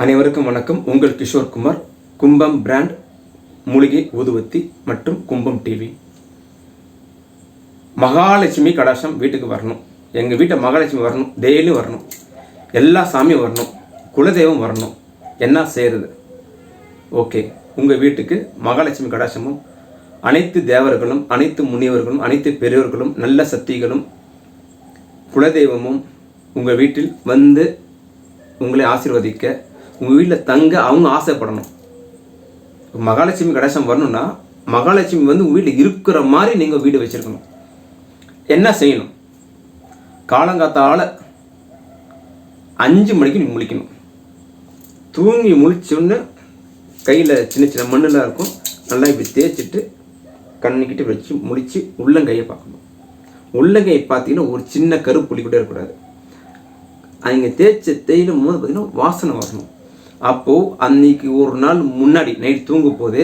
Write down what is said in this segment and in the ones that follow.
அனைவருக்கும் வணக்கம். உங்கள் கிஷோர் குமார், கும்பம் பிராண்ட் மூலிகை ஊதுவத்தி மற்றும் கும்பம் டிவி. மகாலட்சுமி கடாட்சம் வீட்டுக்கு வரணும். எங்கள் வீட்டை மகாலட்சுமி வரணும், டெய்லியும் வரணும், எல்லா சாமியும் வரணும், குலதெய்வம் வரணும். என்ன செய்கிறது? ஓகே, உங்கள் வீட்டுக்கு மகாலட்சுமி கடாட்சமும் அனைத்து தேவர்களும், அனைத்து முனிவர்களும், அனைத்து பெரியவர்களும், நல்ல சக்திகளும், குலதெய்வமும் உங்கள் வீட்டில் வந்து உங்களை ஆசீர்வதிக்க, உங்கள் வீட்டில் தங்க அவங்க ஆசைப்படணும். மகாலட்சுமி கடாட்சம் வரணும்னா மகாலட்சுமி வந்து உங்கள் வீட்டில் இருக்கிற மாதிரி நீங்கள் வீடு வச்சுருக்கணும். என்ன செய்யணும்? காலங்காத்தால் 5 மணிக்கு நீங்கள் முழிக்கணும். தூங்கி முழிச்சோன்னு கையில் சின்ன சின்ன மண்ணெலாம் இருக்கும், நல்லா இப்படி தேய்ச்சிட்டு கண்ணுக்கிட்ட வச்சு முழித்து உள்ளங்கையை பார்க்கணும். உள்ளங்கையை பார்த்தீங்கன்னா ஒரு சின்ன கருப்புள்ளி கூட இருக்கக்கூடாது. அவங்க தேய்ச்சிலும் போது பார்த்திங்கன்னா வாசனை வரணும். அப்போது அன்றைக்கி ஒரு நாள் முன்னாடி நைட் தூங்கும் போது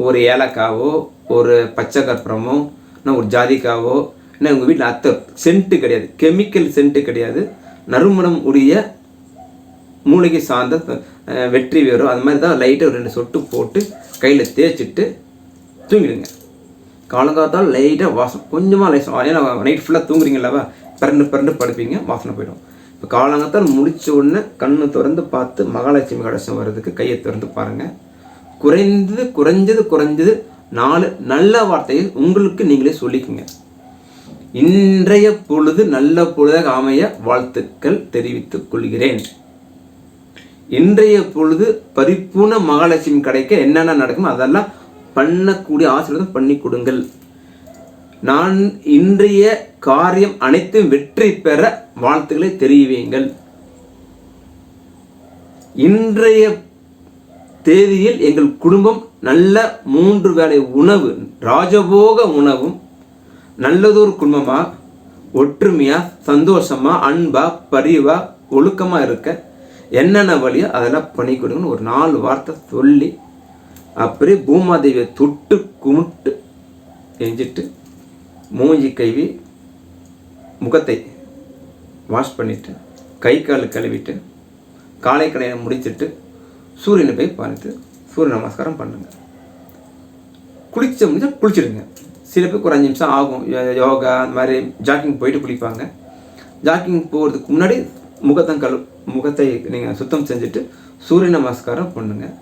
ஒரு ஏலக்காவோ, ஒரு பச்சை கற்பூரமோ, இல்லை ஒரு ஜாதிக்காவோ, இல்லை உங்கள் வீட்டில் அத்தர் சென்ட்டு கிடையாது, கெமிக்கல் சென்ட்டு கிடையாது, நறுமணம் உடைய மூலிகை சார்ந்த வெற்றி வேறும் அது மாதிரி தான் லைட்டாக ஒரு 2 சொட்டு போட்டு கையில் தேய்ச்சிட்டு தூங்கிடுங்க. காலங்காத்தால் லைட்டாக வாசம் கொஞ்சமாக லைசம், ஏன்னா நைட் ஃபுல்லாக தூங்குறீங்களவா, பரண்டு படுப்பீங்க, வாசனை போய்டும். இப்போ காலங்காத்தால் முடித்த உடனே கண்ணு திறந்து பார்த்து மகாலட்சுமி கடாட்சம் வர்றதுக்கு கையை திறந்து பாருங்கள். குறைஞ்சது 4 நல்ல வார்த்தையை உங்களுக்கு நீங்களே சொல்லிக்குங்க. இன்றைய பொழுது நல்ல பொழுதாக அமைய வாழ்த்துக்கள் தெரிவித்துக் கொள்கிறேன். இன்றைய பொழுது பரிபூர்ண மகாலட்சுமி கிடைக்க என்னென்ன நடக்கும் அதெல்லாம் பண்ணக்கூடிய ஆசீர்வாதம் பண்ணி கொடுங்கள். நான் இன்றைய காரியம் அனைத்தும் வெற்றி பெற வாழ்த்துக்களை தெரிவியுங்கள். இன்றைய தேதியில் எங்கள் குடும்பம் நல்ல 3 வேளை உணவு, ராஜபோக உணவும், நல்லதொரு குடும்பமாக ஒற்றுமையாக சந்தோஷமாக அன்பாக பரிவாக ஒழுக்கமாக இருக்க என்னென்ன வழியோ அதெல்லாம் பண்ணி கொடுங்கன்னு ஒரு 4 வார்த்தை சொல்லி அப்படியே பூமாதேவியை தொட்டு கும்பிட்டு செஞ்சுட்டு மூஞ்சி கைவி முகத்தை வாஷ் பண்ணிவிட்டு கை கால் கழுவிட்டு காலை கடையை முடிச்சுட்டு சூரியனை போய் பார்த்து சூரிய நமஸ்காரம் பண்ணுங்கள். குளிச்ச முடிஞ்சால் குளிச்சுடுங்க. சில பேருக்கு ஒரு 5 நிமிஷம் ஆகும், யோகா அந்த மாதிரி ஜாக்கிங் போயிட்டு குளிப்பாங்க. ஜாக்கிங் போகிறதுக்கு முன்னாடி முகத்தை நீங்கள் சுத்தம் செஞ்சுட்டு சூரிய நமஸ்காரம் பண்ணுங்கள்.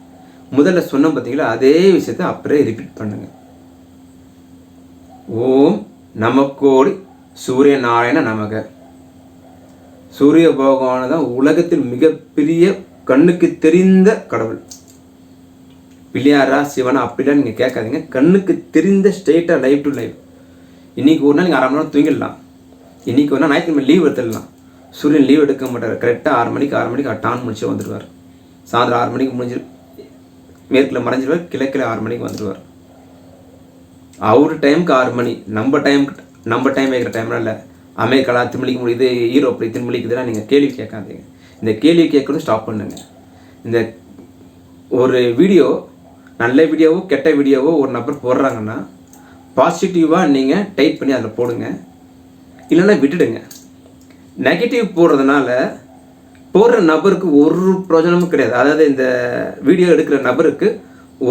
முதல்ல சொன்ன பார்த்தீங்களா, அதே விஷயத்தை அப்படியே ரிப்பீட் பண்ணுங்கள். ஓம் நமக்கோடி சூரிய நாராயண நமக. சூரிய பகவான் தான் உலகத்தில் மிகப்பெரிய கண்ணுக்கு தெரிந்த கடவுள். பிள்ளையாரா சிவனா அப்படிலாம் நீங்கள் கேட்காதீங்க. கண்ணுக்கு தெரிந்த ஸ்ட்ரெயிட்டாக லைவ் டு லைவ். இன்றைக்கி ஒரு நாள் நீங்கள் 1/2 மணி நேரம் தூங்கிடலாம். இன்றைக்கி ஒரு நாள் ஞாயிற்றுக்கிழமை லீவ் எடுத்துடலாம். சூரியன் லீவ் எடுக்க மாட்டார். கரெக்டாக 6 மணிக்கு டான் முடிச்சு வந்துடுவார். சாயந்தரம் 6 மணிக்கு முடிஞ்சு மேற்கில் மறைஞ்சிடுவார், கிழக்கில் 6 மணிக்கு வந்துடுவார். அவர் டைமுக்கு 6 மணி, நம்ம டைம் வைக்கிற டைம்லாம் இல்லை. அமெரிக்காவில் 3 மணிக்கு முடியுது, யூரோப்பில் 3 மணிக்கு இதெல்லாம் நீங்கள் கேள்வி கேட்காதீங்க. இந்த கேள்வி கேட்கணும் ஸ்டாப் பண்ணுங்க. இந்த ஒரு வீடியோ, நல்ல வீடியோவோ கெட்ட வீடியோவோ ஒரு நபர் போடுறாங்கன்னா பாசிட்டிவாக நீங்கள் டைப் பண்ணி அதில் போடுங்க, இல்லைன்னா விட்டுடுங்க. நெகட்டிவ் போடுறதுனால போடுற நபருக்கு ஒரு பிரயோஜனமும் கிடையாது. அதாவது இந்த வீடியோ எடுக்கிற நபருக்கு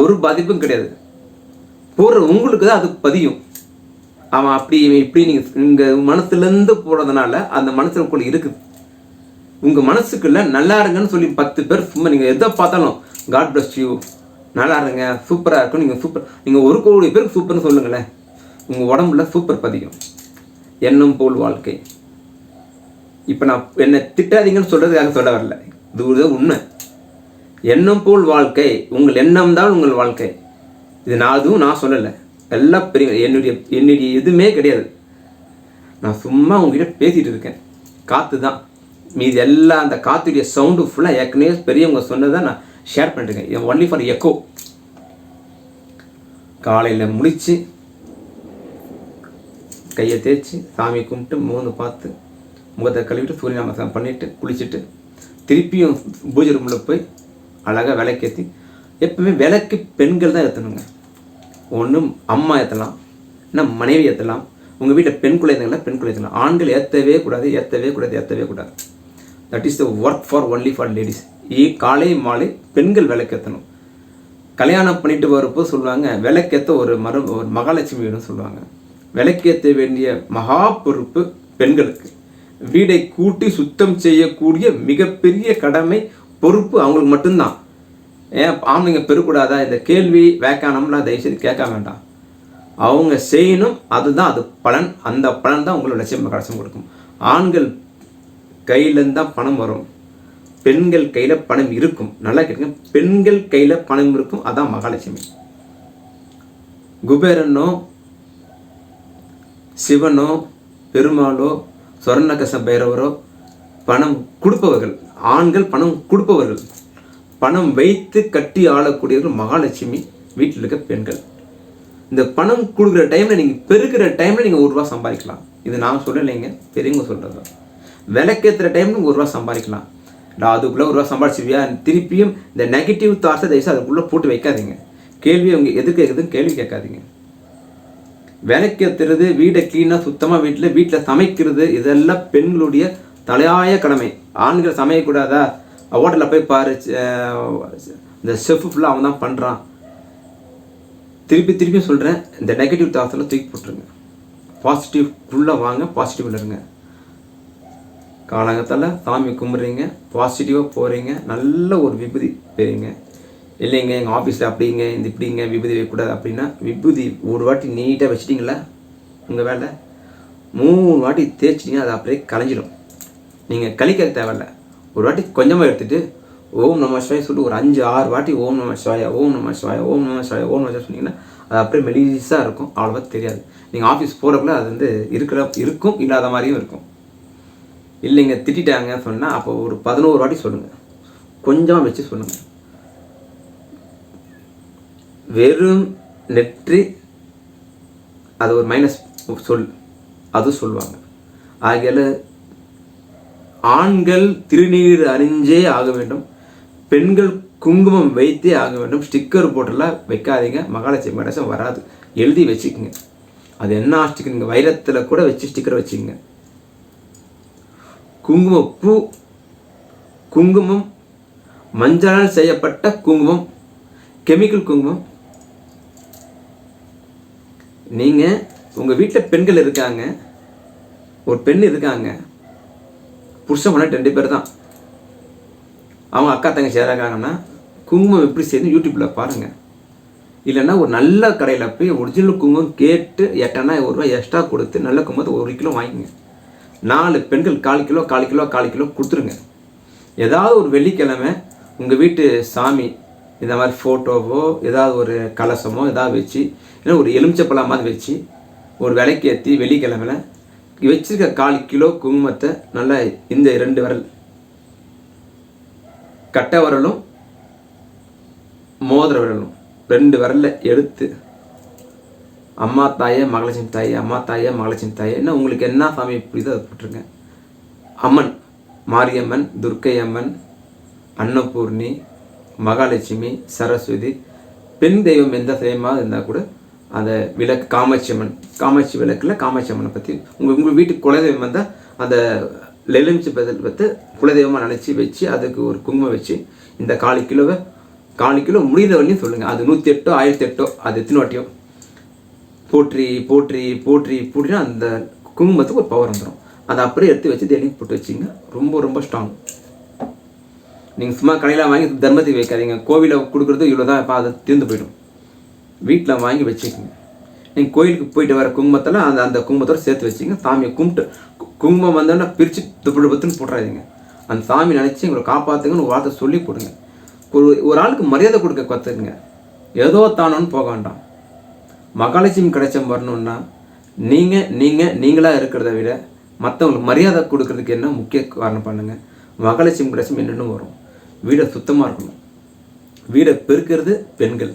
ஒரு பாதிப்பும் கிடையாது. போடுற உங்களுக்கு தான் அது பதியும். அவன் அப்படி இப்படி நீங்கள் மனசுலேருந்து போடுறதுனால அந்த மனசுக்குள்ளே இருக்குது. உங்கள் மனசுக்குள்ள நல்லா இருங்கன்னு சொல்லி 10 பேர் சும்மா நீங்கள் எதை பார்த்தாலும் காட் பிளஸ் யூ, நல்லா இருங்க, சூப்பராக இருக்கும், நீங்கள் 1 கோடி பேருக்கு சூப்பர்னு சொல்லுங்களேன், உங்கள் உடம்புல சூப்பர் பதியும். எண்ணம் போல் வாழ்க்கை. இப்போ நான் என்னை திட்டாதீங்கன்னு சொல்கிறதுக்காக சொல்ல வரல, இது ஒரு உண்மை. எண்ணம் போல் வாழ்க்கை, உங்கள் எண்ணம் தான் உங்கள் வாழ்க்கை. இது நான் சொல்லலை, எல்லாம் பெரிய என்னுடைய எதுவுமே கிடையாது. நான் சும்மா உங்ககிட்ட பேசிகிட்டு இருக்கேன். காற்று தான் மீது எல்லாம். அந்த காற்றுடைய சவுண்டு ஃபுல்லாக ஏற்கனவே பெரியவங்க சொன்னதை நான் ஷேர் பண்ணிட்டுருக்கேன். இது ஒன்லி ஃபார் எக்கோ. காலையில் முடித்து கையை தேய்ச்சி சாமி கும்பிட்டு மூணு பார்த்து முகத்தை கழுவிட்டு சூரிய நமஸ்காரம் பண்ணிவிட்டு குளிச்சுட்டு திருப்பியும் பூஜை ரூமில் போய் அழகாக விளக்கேற்றி. எப்பவுமே விளக்கு பெண்கள் தான் ஏற்றணுங்க. ஒன்றும் அம்மா ஏற்றலாம், இல்லை மனைவி ஏற்றலாம். உங்கள் வீட்டில் பெண் குழந்தைங்கள பெண் குழந்தைங்களா, ஆண்கள் ஏற்றவே கூடாது. That is the work for only for ladies. காலை மாலை பெண்கள் விளக்கேற்றணும். கல்யாணம் பண்ணிட்டு வரப்போ சொல்லுவாங்க, விளக்கேற்ற ஒரு மகாலட்சுமி வேணும்னு சொல்லுவாங்க. விளக்கேற்ற வேண்டிய மகா பொறுப்பு பெண்களுக்கு. வீடை கூட்டி சுத்தம் செய்யக்கூடிய மிகப்பெரிய கடமை பொறுப்பு அவங்களுக்கு மட்டும்தான். ஏன் ஆம்பளைங்க பெறக்கூடாதா? இந்த கேள்வி வேக்கானம்லாம் தயவுசெய்து கேட்க வேண்டாம். அவங்க செய்யணும், அதுதான் அது பலன். அந்த பலன் தான் உங்களோட லட்சியம் கடைசி கொடுக்கும். ஆண்கள் கையிலேருந்து தான் பணம் வரும், பெண்கள் கையில் பணம் இருக்கும். நல்லா கேட்டுங்க, பெண்கள் கையில் பணம் இருக்கும், அதான் மகாலட்சுமி. குபேரனோ சிவனோ பெருமாளோ சொர்ணகச பைரவரோ பணம் கொடுப்பவர்கள். ஆண்கள் பணம் கொடுப்பவர்கள். பணம் வைத்து கட்டி ஆளக்கூடியவர்கள் மகாலட்சுமி. வீட்டில் இருக்க பெண்கள். இந்த பணம் கொடுக்குற டைமில் நீங்கள் பெருக்கிற டைமில் நீங்கள் ₹1 சம்பாதிக்கலாம். இது நான் சொல்லலைங்க, பெரியவங்க சொல்கிறது தான். விளக்கேற்றுற டைமில் ₹1 சம்பாதிக்கலாம். அதுக்குள்ளே ₹1 சம்பாதிச்சிருவியா? திருப்பியும் இந்த நெகட்டிவ் தாட்ஸை தயவுசெய்து அதுக்குள்ளே போட்டு வைக்காதீங்க. கேள்வி அவங்க எது கேட்குதுன்னு கேள்வி கேட்காதீங்க. விளக்கேற்றுறது, வீடை க்ளீனாக சுத்தமாக வீட்டில் சமைக்கிறது, இதெல்லாம் பெண்களுடைய தலையாய கடமை. ஆண்கள் சமைக்கக்கூடாதா? ஹோட்டலில் போய் பாரு, இந்த செஃப் ஃபுல்லாக அவன் தான் பண்ணுறான். திருப்பி சொல்கிறேன், இந்த நெகட்டிவ் தாட்ஸெல்லாம் தூக்கி போட்டுருங்க. பாசிட்டிவ் ஃபுல்லாக வாங்க, பாசிட்டிவில் இருங்க. காலங்கத்தில் சாமி கும்பிட்றீங்க, பாசிட்டிவாக போகிறீங்க, நல்ல ஒரு விபூதி பெறுங்க. இல்லைங்க எங்கள் ஆஃபீஸில் அப்படிங்க இந்த இப்படிங்க விபூதி வைக்கக்கூடாது அப்படின்னா, விபூதி ஒரு வாட்டி நீட்டாக வச்சிட்டிங்களா, உங்கள் வேலை 3 வாட்டி தேய்ச்சிட்டிங்க, அது அப்படியே கலைஞ்சிடும். நீங்கள் கழிக்க தேவையில்ல. ஒரு வாட்டி கொஞ்சமாக எடுத்துகிட்டு ஓம் நம சிவாய சொல்லி ஒரு 5-6 வாட்டி ஓம் நம சிவாய ஓம் நம சிவாய ஓம் நம சிவாய ஓம் நம சிவாய சொன்னீங்கன்னா அது அப்படியே மெலிசாக இருக்கும். அவ்வளோவா தெரியாது. நீங்கள் ஆஃபீஸ் போகிறக்குள்ள அது வந்து இருக்கும், இல்லாத மாதிரியும் இருக்கும். இல்லைங்க திட்டாங்க சொன்னால் அப்போ ஒரு 11 வாட்டி சொல்லுங்கள். கொஞ்சமாக வச்சு சொல்லுங்கள். வெறும் நெற்றி அது ஒரு மைனஸ் சொல், அது சொல்லுவாங்க. ஆகையால் ஆண்கள் திருநீர் அணிஞ்சே ஆக வேண்டும், பெண்கள் குங்குமம் வைத்தே ஆக வேண்டும். ஸ்டிக்கர் போட்டெல்லாம் வைக்காதீங்க, மகாலட்சுமி கடைசம் வராது. எழுதி வச்சுக்கோங்க. அது என்ன ஸ்டிக்கர், நீங்கள் வைரத்தில் கூட வச்சு ஸ்டிக்கர் வச்சுக்கோங்க. குங்குமப்பூ, குங்குமம், மஞ்சளால் செய்யப்பட்ட குங்குமம், கெமிக்கல் குங்குமம். நீங்கள் உங்கள் வீட்டில் பெண்கள் இருக்காங்க, ஒரு பெண் இருக்காங்க, புருஷன் பண்ண 2 பேர் தான், அவங்க அக்கா தங்கச்சி யாராங்கன்னா குங்குமம் எப்படி செய்யணும் யூடியூப்பில் பாருங்கள். இல்லைன்னா ஒரு நல்ல கடையில் போய் ஒரிஜினல் குங்குமம் கேட்டு ₹8 எக்ஸ்ட்ரா கொடுத்து நல்ல குங்குமத்தை 1 கிலோ வாங்கிங்க. 4 பெண்கள் 1/4 கிலோ கொடுத்துருங்க. ஏதாவது ஒரு வெள்ளிக்கிழமை உங்கள் வீட்டு சாமி இந்த மாதிரி ஃபோட்டோவோ ஏதாவது ஒரு கலசமோ ஏதாவது வச்சு, இல்லை ஒரு எலுமிச்சப்பழம் மாதிரி வச்சு ஒரு விளக்கேற்றி வெள்ளிக்கிழமையில் வச்சுருக்க 1/4 கிலோ குங்குமத்தை நல்லா இந்த 2 விரல் கட்டை விரலும் மோதிர விரலும் 2 விரலில் எடுத்து அம்மா தாயே மகாலட்சுமி தாயே, அம்மா தாயே மகாலட்சுமி தாயே, என்ன உங்களுக்கு என்ன சாமி புரியுதோ அதை போட்டுருங்க. அம்மன் மாரியம்மன், துர்க்கை அம்மன், அன்னபூர்ணி, மகாலட்சுமி, சரஸ்வதி, பெண் தெய்வம் எந்த தெய்வமாக இருந்தால் கூட அந்த விளக்கு காமாட்சி அம்மன், காமாட்சி விளக்கில் காமாட்சி அம்மனை பற்றி உங்கள் வீட்டுக்கு குலதெய்வம் வந்தால் அந்த எலுமிச்சை பற்றி குலதெய்வமாக நினச்சி வச்சு அதுக்கு ஒரு குங்குமம் வச்சு இந்த 1/4 கிலோ முடிகிற வரையும் சொல்லுங்கள். அது 108 1008 அது எத்தனை வாட்டியோ போற்றி போற்றி போற்றி போற்றினா அந்த குங்குமத்துக்கு ஒரு பவர் வந்துடும். அதை அப்படியே எடுத்து வச்சு டெய்லியும் போட்டு வச்சிங்க. ரொம்ப ஸ்ட்ராங். நீங்கள் சும்மா கடையில் வாங்கி தர்மத்துக்கு வைக்காதீங்க. கோவிலில் கொடுக்குறது இவ்வளோ தான், இப்போ அதை தீர்ந்து போயிடும். வீட்டில் வாங்கி வச்சுக்கோங்க. நீங்கள் கோயிலுக்கு போயிட்டு வர குங்குமத்தெல்லாம் அந்த குங்குமத்தோடு சேர்த்து வச்சுங்க. சாமியை கும்பிட்டு குங்குமம் வந்தோன்னா பிரித்து பத்துன்னு போட்டுறாதீங்க. அந்த சாமி நினச்சி உங்களை காப்பாற்றுங்கன்னு ஒரு வார்த்தை சொல்லி போடுங்க. ஒரு ஆளுக்கு மரியாதை கொடுக்க கற்றுக்குங்க. ஏதோ தானோன்னு போக வேண்டாம். மகாலட்சுமி கிடைச்சம் வரணுன்னா நீங்களாக இருக்கிறத விட மற்றவங்களுக்கு மரியாதை கொடுக்கறதுக்கு என்ன முக்கிய காரணம் பண்ணுங்கள். மகாலட்சுமி கிடைச்சம் என்னென்னு வரும். வீடை சுத்தமாக இருக்கணும். வீடை பெருக்கிறது பெண்கள்,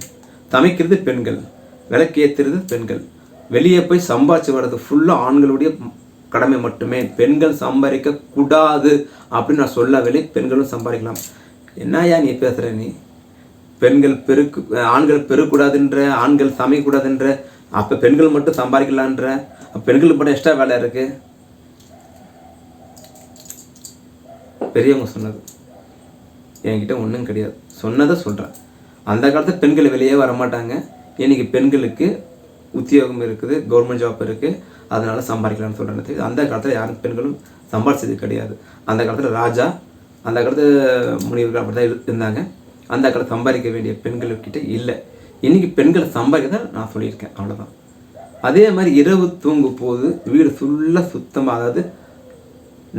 சமைக்கிறது பெண்கள், விளக்கேற்றுறது பெண்கள். வெளியே போய் சம்பாதிச்சு வர்றது ஃபுல்லாக ஆண்களுடைய கடமை மட்டுமே. பெண்கள் சம்பாதிக்க கூடாது அப்படின்னு நான் சொல்லவில்லை. பெண்களும் சம்பாதிக்கலாம். என்னையா நீ பேசுகிற? நீ பெண்கள் ஆண்கள் பெருக்கூடாதுன்ற, ஆண்கள் சமைக்கக்கூடாதுன்ற, அப்போ பெண்கள் மட்டும் சம்பாதிக்கலான்ற, பெண்களுக்கு மட்டும் எக்ஸ்ட்ரா வேலை இருக்குது. பெரியவங்க சொன்னது. என்கிட்ட ஒன்றும் கிடையாது. சொன்னதை சொல்கிறேன். அந்த காலத்தில் பெண்கள் வெளியே வரமாட்டாங்க. இன்றைக்கி பெண்களுக்கு உத்தியோகம் இருக்குது, கவர்மெண்ட் ஜாப் இருக்குது, அதனால் சம்பாதிக்கலாம்னு சொல்கிறேன். அந்த காலத்தில் யாரும் பெண்களும் சம்பாதிச்சது கிடையாது. அந்த காலத்தில் ராஜா, அந்த காலத்தில் முனிவர்கள் அப்படி தான் இருந்தாங்க. அந்த காலத்தில் சம்பாதிக்க வேண்டிய பெண்கள்கிட்ட இல்லை. இன்றைக்கி பெண்களை சம்பாதிக்க நான் சொல்லியிருக்கேன், அவ்வளோதான். அதே மாதிரி இரவு தூங்கும் போது வீடு ஃபுல்லாக சுத்தமாக, அதாவது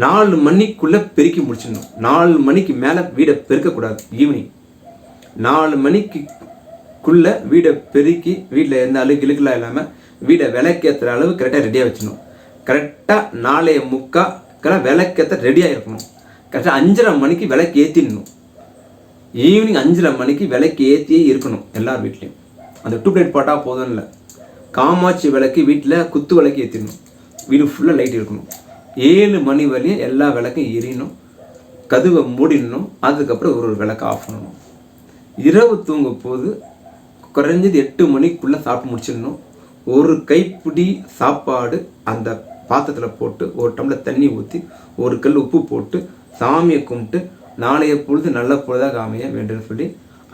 4 மணிக்குள்ளே பெருக்கி முடிச்சிடணும். 4 மணிக்கு மேலே வீடை பெருக்கக்கூடாது. ஈவினிங் 4 மணிக்குள்ளே வீடை பெருக்கி வீட்டில் எந்த கிழுக்கெல்லாம் இல்லாமல் வீடை விளக்கேற்றுற அளவு கரெக்டாக ரெடியாக வச்சிடணும். கரெக்டாக 4:45 விளக்கேற்ற ரெடியாக இருக்கணும். கரெக்டாக 5:30 மணிக்கு விளக்கு ஏற்றிடணும். ஈவினிங் 5:30 மணிக்கு விளக்கு ஏற்றியே இருக்கணும் எல்லார் வீட்லேயும். அந்த டியூப்லைட் போட்டால் போதும் இல்லை, காமாட்சி விளக்கு வீட்டில் குத்து விளக்கு ஏற்றிடணும். வீடு ஃபுல்லாக லைட் இருக்கணும். 7 மணி வரையும் எல்லா விளக்கும் எரியணும். கதவை மூடிடணும். அதுக்கப்புறம் ஒரு விளக்கு ஆஃப் பண்ணணும். இரவு தூங்கும் போது குறைஞ்சது 8 மணிக்குள்ளே சாப்பிட்டு முடிச்சிடணும். ஒரு கைப்பிடி சாப்பாடு அந்த பாத்திரத்தில் போட்டு ஒரு டம்ளர் தண்ணி ஊற்றி ஒரு கல் உப்பு போட்டு சாமியை கும்பிட்டு நாளைய பொழுது நல்ல பொழுதாக அமைய வேண்டும் சொல்லி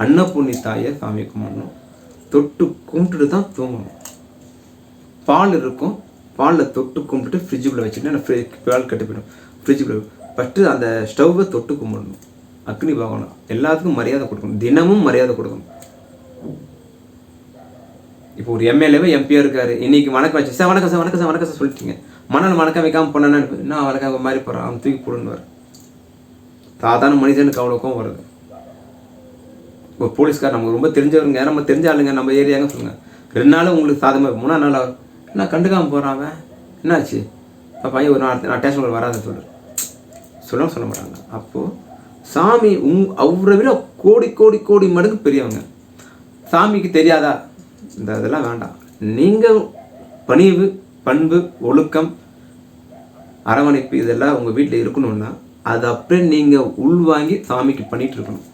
அன்னபூர்ணி தாயை சாமியை கும்பிடணும். தொட்டு கும்பிட்டுட்டு தான் தூங்கணும். பால் இருக்கும், பாலில் தொட்டு கும்பிட்டு ஃப்ரிட்ஜுக்குள்ளே வச்சுட்டு பால் கட்டி போயிடும். ஃப்ரிட்ஜுக்குள்ளே ஃபஸ்ட்டு அந்த ஸ்டவ்வை தொட்டு கும்பிடணும். அக்னி பகவான் எல்லாத்துக்கும் மரியாதை கொடுக்கணும். தினமும் மரியாதை கொடுக்கணும். இப்போ ஒரு எம்எல்ஏவே எம்பியாக இருக்கார். இன்றைக்கி வணக்கம் வச்சு சார் வணக்கம் சார் வணக்கம் சார் வணக்கம் சார் சொல்லிட்டீங்க. மணல் வணக்கம் வைக்காமல் போனேன்னு நான் வணக்கம் மாதிரி போகிறேன், அவன் தூக்கி போடுன்னு. சாதாரண மனிதனுக்கு அவ்வளோக்கும் வருது. ஒரு போலீஸ்கார் நமக்கு ரொம்ப தெரிஞ்சவங்க, நம்ம தெரிஞ்ச ஆளுங்க, நம்ம ஏரியாங்க சொல்லுங்கள். 2 நாள் உங்களுக்கு சாதமாக, 3ஆம் நாள் என்ன கண்டுக்காமல் போகிறான், என்னாச்சு பையன் ஒரு நான் ஸ்டேஷனில் வராத சொல்ல மாட்டாங்க. அப்போது சாமி அவரை விட கோடி கோடி கோடி மடங்கு பெரியவங்க. சாமிக்கு தெரியாதா? இதெல்லாம் வேண்டாம். நீங்கள் பணிவு, பண்பு, ஒழுக்கம், அரவணைப்பு இதெல்லாம் உங்கள் வீட்டில் இருக்கணும்னா அது அப்படியே நீங்கள் உள்வாங்கி சாமிக்கு பண்ணிகிட்டு இருக்கணும்.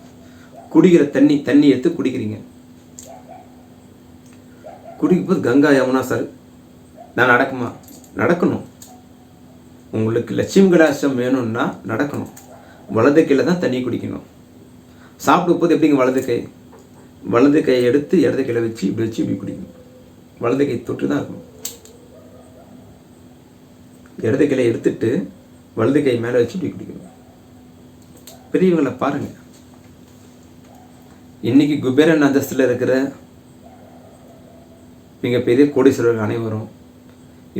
குடிக்கிற தண்ணி எடுத்து குடிக்கிறீங்க. குடிக்கும் போது கங்கா யமுனா சார் நான் நடக்கணும். உங்களுக்கு லட்சுமி கடாட்சம் வேணும்னா நடக்கணும். வலது கையில் தான் தண்ணி குடிக்கணும். சாப்பிடும் போது எப்படிங்க வலது கையை எடுத்து இடது கையில் வச்சு இப்படி குடிக்கணும். வலது கை தொட்டு தான் இருக்கணும். இடது கையை எடுத்துட்டு வலது கை மேலே வச்சு இப்படி குடிக்கணும். பெரியவங்களை பாருங்கள். இன்னைக்கு குபேரன் அந்தஸ்தில் இருக்கிற மிகப்பெரிய கோடீஸ்வரர்கள் அனைவரும்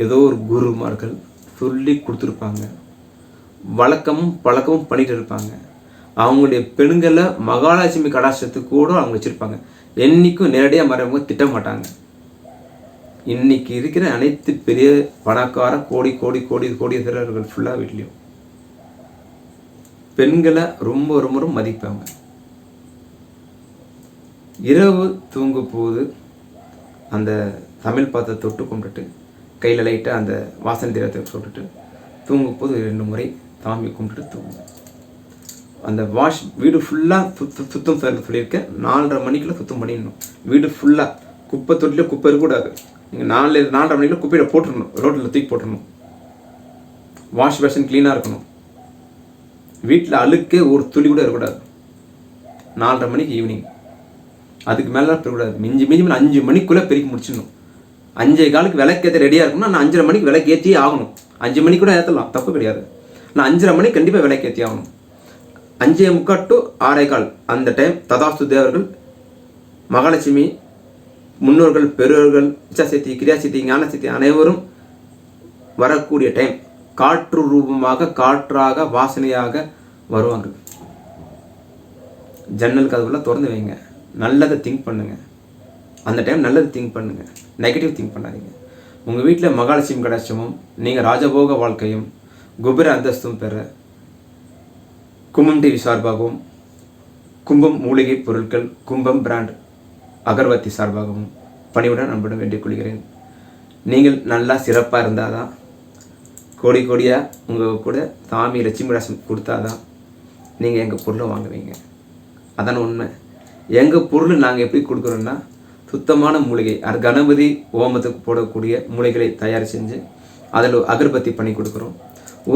ஏதோ ஒரு குருமார்கள் சொல்லி கொடுத்துருப்பாங்க. வழக்கமும் பழக்கமும் பண்ணிட்டு இருப்பாங்க. அவங்களுடைய பெண்களை மகாலட்சுமி கடாட்சத்துக்கு கூட அவங்க வச்சுருப்பாங்க. என்றைக்கும் நேரடியாக மறைமுக திட்ட மாட்டாங்க. இன்னைக்கு இருக்கிற அனைத்து பெரிய பணக்கார கோடீஸ்வரர்கள் ஃபுல்லாக வீட்லேயும் பெண்களை ரொம்ப ரொம்ப ரொம்ப மதிப்பாங்க. இரவு தூங்கும் போது அந்த தமிழ் பாத்திரத்தை தொட்டு கும்பிட்டுட்டு கையில் லைட்டாக அந்த வாசனை திரத்தை சொல்லிட்டு தூங்கும் போது 2 முறை சாமி கும்பிட்டுட்டு தூங்குங்க. அந்த வீடு ஃபுல்லாக சுத்தம் சொல்லியிருக்கேன். 4:30 மணிக்குள்ளே சுத்தம் பண்ணிடணும். வீடு ஃபுல்லாக குப்பை தொட்டியில் குப்பை இருக்கக்கூடாது. நீங்கள் 4:30 மணிக்குள்ளே குப்பையில் போட்டுடணும். ரோட்டில் தூக்கி போட்டுடணும். வாஷ் பேஷன் க்ளீனாக இருக்கணும். வீட்டில் அழுக்கே ஒரு துளி கூட இருக்கக்கூடாது. 4:30 மணிக்கு ஈவினிங், அதுக்கு மேலே இருக்கக்கூடாது. மிஞ்சி 5 மணிக்குள்ளே பெருக்கி முடிச்சிடணும். 5:15 விளக்கேற்ற ரெடியாக இருக்கணும். நான் 5:30 மணிக்கு விளக்கு ஏற்றியே ஆகணும். 5 மணிக்கு கூட ஏற்றலாம், தப்பு கிடையாது. நான் 5:30 மணிக்கு கண்டிப்பாக விளக்கு ஏற்றி ஆகணும். 5:45 to 6:15 அந்த டைம் ததாஸ்து தேவர்கள், மகாலட்சுமி, முன்னோர்கள், பெரியோர்கள், இச்சாசக்தி, கிரியாசக்தி, ஞானசக்தி அனைவரும் வரக்கூடிய டைம். காற்று ரூபமாக, காற்றாக, வாசனையாக வருவாங்க. ஜன்னல் கதவுலாம் திறந்து வைங்க. நல்லதை திங்க் பண்ணுங்கள். அந்த டைம் நல்லது திங்க் பண்ணுங்கள், நெகட்டிவ் திங்க் பண்ணாதீங்க. உங்கள் வீட்டில் மகாலட்சுமி கடாட்சமும் நீங்கள் ராஜபோக வாழ்க்கையும் குபேர அந்தஸ்தும் பெற கும்பம் டிவி சார்பாகவும், கும்பம் மூலிகை பொருட்கள், கும்பம் பிராண்ட் அகர்வத்தி சார்பாகவும் பணிவுடன் அன்புடன் வேண்டிக் கொள்கிறேன். நீங்கள் நல்லா சிறப்பாக இருந்தால் தான், கோடியாக உங்கள் கூட சாமி லட்சுமி கடாட்சம் கொடுத்தாதான் நீங்கள் எங்கள் பொருளை வாங்குவீங்க. அதான உண்மை. எங்கள் பொருள் நாங்கள் எப்படி கொடுக்குறோன்னா சுத்தமான மூலிகை, கணபதி ஓமத்துக்கு போடக்கூடிய மூலிகைகளை தயார் செஞ்சு அதில் அகர்பத்தி பண்ணி கொடுக்குறோம்.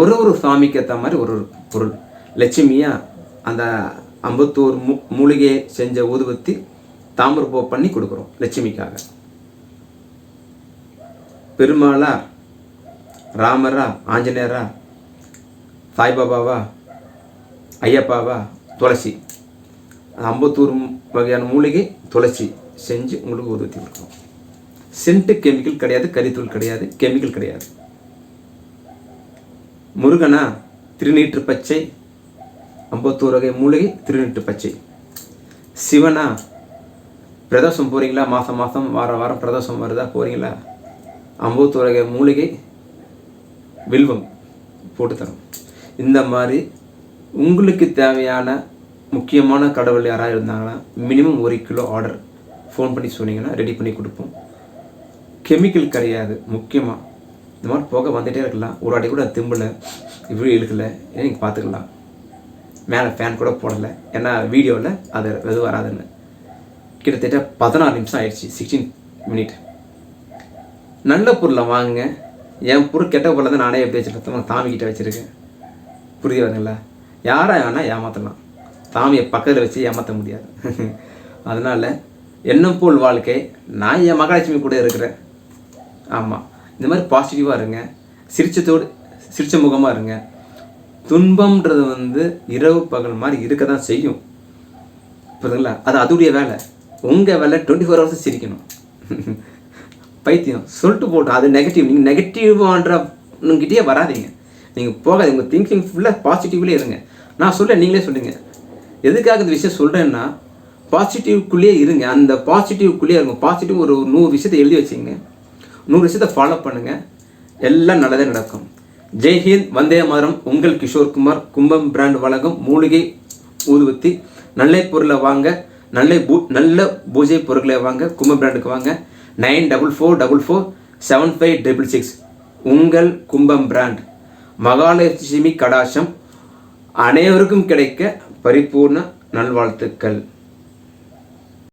ஒரு சாமிக்கு ஏற்ற மாதிரி ஒரு பொருள். லட்சுமியாக அந்த 51 மூலிகையை செஞ்ச ஊதுபத்தி தாமிரப்பூ பண்ணி கொடுக்குறோம் லட்சுமிக்காக. பெருமாளா, ராமரா, ஆஞ்சநேயரா, சாய்பாபாவா, ஐயப்பாவா, துளசி, 51 வகையான மூலிகை துளசி செஞ்சு உங்களுக்கு ஊதுபத்தி கொடுக்குறோம். சென்ட்டு கெமிக்கல் கிடையாது, கரித்தூள் கிடையாது, கெமிக்கல் கிடையாது. முருகனா, திருநீற்று பச்சை 51 வகை மூலிகை திருநீற்று பச்சை. சிவனா, பிரதோஷம் போகிறீங்களா, மாதம் மாதம் வாரம் பிரதோஷம் வருதா போகிறீங்களா, 51 வகை மூலிகை வில்வம் போட்டு தரோம். இந்த மாதிரி உங்களுக்கு தேவையான முக்கியமான கடவுள் யாராவது இருந்தாங்கன்னா மினிமம் 1 கிலோ ஆர்டர் ஃபோன் பண்ணி சொன்னீங்கன்னா ரெடி பண்ணி கொடுப்போம். கெமிக்கல் கிடையாது. முக்கியமாக இந்த மாதிரி போக வந்துகிட்டே இருக்கலாம். ஒரு வாட்டி கூட திம்பில் இவ்வளோ இழுக்கலை, நீங்கள் பார்த்துக்கலாம். மேலே ஃபேன் கூட போடலை, ஏன்னா வீடியோவில் அது எதுவும் வராதுன்னு. கிட்டத்தட்ட 16 நிமிஷம் ஆயிடுச்சு, 16 மினிட். நல்ல பொருளை வாங்குங்க. என் பொருள் கெட்ட பொருளை தான் நானே எப்படி வச்சுருக்கேன், தாமிக்கிட்ட வச்சுருக்கேன். புரிய வருங்களா? யாரை வேணால் ஏமாற்றலாம், தாமியை பக்கத்தில் வச்சு ஏமாற்ற முடியாது. அதனால் எண்ணம் போல் வாழ்க்கை. நான் என் மகாலட்சுமி கூட இருக்கிறேன். ஆமாம், இந்த மாதிரி பாசிட்டிவாக இருங்க, சிரிச்ச முகமாக இருங்க. துன்பம்ன்றது இரவு பகல் மாதிரி இருக்க தான் செய்யும், புரியுதுங்களா? அது அதுடைய வேலை. உங்கள் வேலை 24 ஹவர்ஸ் சிரிக்கணும். பைத்தியம் சொல்லிட்டு போட்டோம், அது நெகட்டிவ். நீங்கள் நெகட்டிவ்ன்றங்கிட்டே வராதிங்க, நீங்கள் போகாது. உங்கள் திங்கிங் ஃபுல்லாக பாசிட்டிவ்லேயே இருங்க. நான் சொல்ல நீங்களே சொல்லுங்கள், எதுக்காக இந்த விஷயம் சொல்கிறேன்னா, பாசிட்டிவ்க்குள்ளேயே இருங்க. அந்த பாசிட்டிவ்க்குள்ளேயே இருங்க. பாசிட்டிவ் ஒரு 100 விஷயத்தை எழுதி வச்சுங்க, 100 விஷயத்தை ஃபாலோ பண்ணுங்கள், எல்லாம் நல்லதே நடக்கும். ஜெய்ஹிந்த், வந்தே மாதரம். உங்கள் கிஷோர்குமார். கும்பம் பிராண்ட் வழங்கும் மூலிகை ஊதுபத்தி. நல்ல பொருளை வாங்க, நல்ல பூஜை பொருட்களை வாங்க, கும்பம் பிராண்டுக்கு வாங்க. 94447566. உங்கள் கும்பம் பிராண்ட். மகாலட்சுமி கடாட்சம் அனைவருக்கும் கிடைக்க பரிபூர்ண நல்வாழ்த்துக்கள்.